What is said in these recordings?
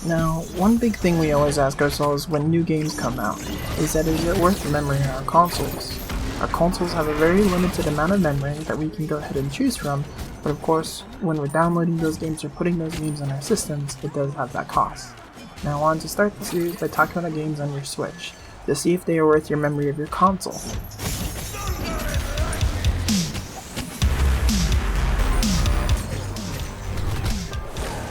Now, one big thing we always ask ourselves when new games come out is that is it worth the memory on our consoles? Our consoles have a very limited amount of memory that we can go ahead and choose from, but of course, when we're downloading those games or putting those games on our systems, it does have that cost. Now I wanted to start the series by talking about games on your Switch, to see if they are worth your memory of your console.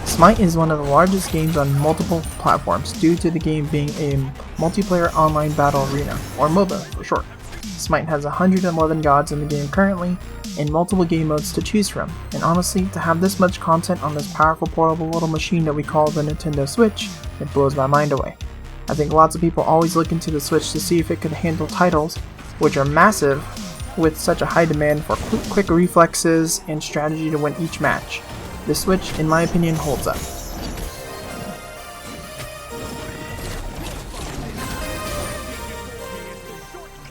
Smite is one of the largest games on multiple platforms due to the game being a multiplayer online battle arena, or MOBA for short. Smite has 111 gods in the game currently, and multiple game modes to choose from, and honestly, to have this much content on this powerful portable little machine that we call the Nintendo Switch, it blows my mind away. I think lots of people always look into the Switch to see if it could handle titles, which are massive, with such a high demand for quick reflexes and strategy to win each match. The Switch, in my opinion, holds up.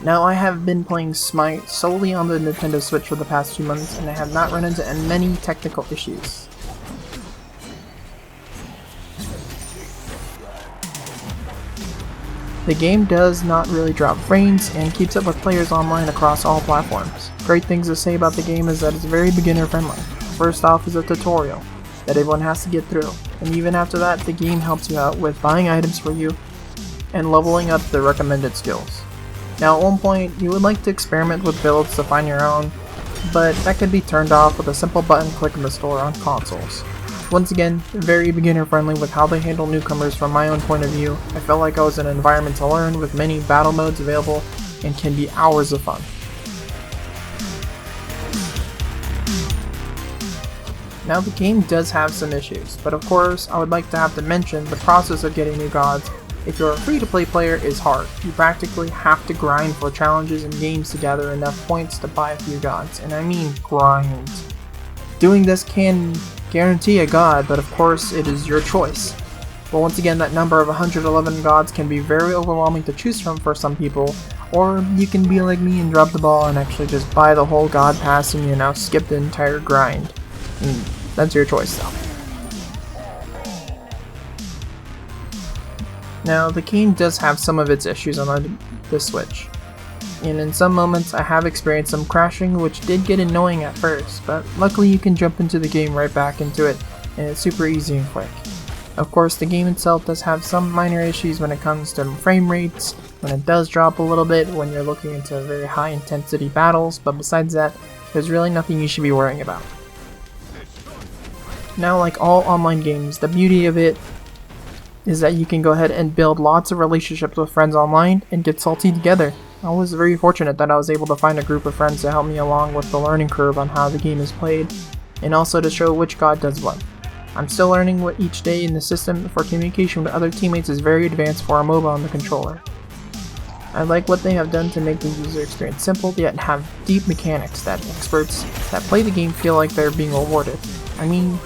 Now I have been playing Smite solely on the Nintendo Switch for the past 2 months, and I have not run into many technical issues. The game does not really drop frames and keeps up with players online across all platforms. Great things to say about the game is that it's very beginner friendly. First off is a tutorial that everyone has to get through, and even after that the game helps you out with buying items for you and leveling up the recommended skills. Now at one point you would like to experiment with builds to find your own, but that could be turned off with a simple button click in the store on consoles. Once again, very beginner friendly with how they handle newcomers from my own point of view. I felt like I was in an environment to learn with many battle modes available and can be hours of fun. Now the game does have some issues, but of course I would like to have to mention the process of getting new gods. If you're a free-to-play player, is hard. You practically have to grind for challenges and games to gather enough points to buy a few gods, and I mean grind. Doing this can guarantee a god, but of course it is your choice. But once again, that number of 111 gods can be very overwhelming to choose from for some people, or you can be like me and drop the ball and actually just buy the whole god pass and you now skip the entire grind. That's your choice though. Now the game does have some of its issues on the Switch, and in some moments I have experienced some crashing, which did get annoying at first, but luckily you can jump into the game right back into it and it's super easy and quick. Of course the game itself does have some minor issues when it comes to frame rates, when it does drop a little bit when you're looking into very high intensity battles, but besides that there's really nothing you should be worrying about. Now, like all online games, the beauty of it is that you can go ahead and build lots of relationships with friends online and get salty together. I was very fortunate that I was able to find a group of friends to help me along with the learning curve on how the game is played, and also to show which god does what. I'm still learning what each day, and the system for communication with other teammates is very advanced for a MOBA on the controller. I like what they have done to make the user experience simple yet have deep mechanics that experts that play the game feel like they're being rewarded. I mean,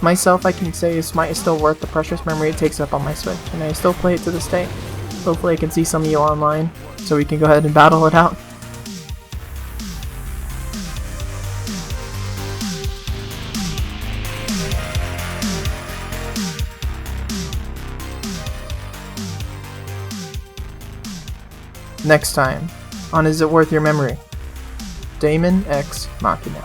myself, I can say Smite is still worth the precious memory it takes up on my Switch, and I still play it to this day. Hopefully I can see some of you online, so we can go ahead and battle it out. Next time, on Is It Worth Your Memory? Daemon X Machina.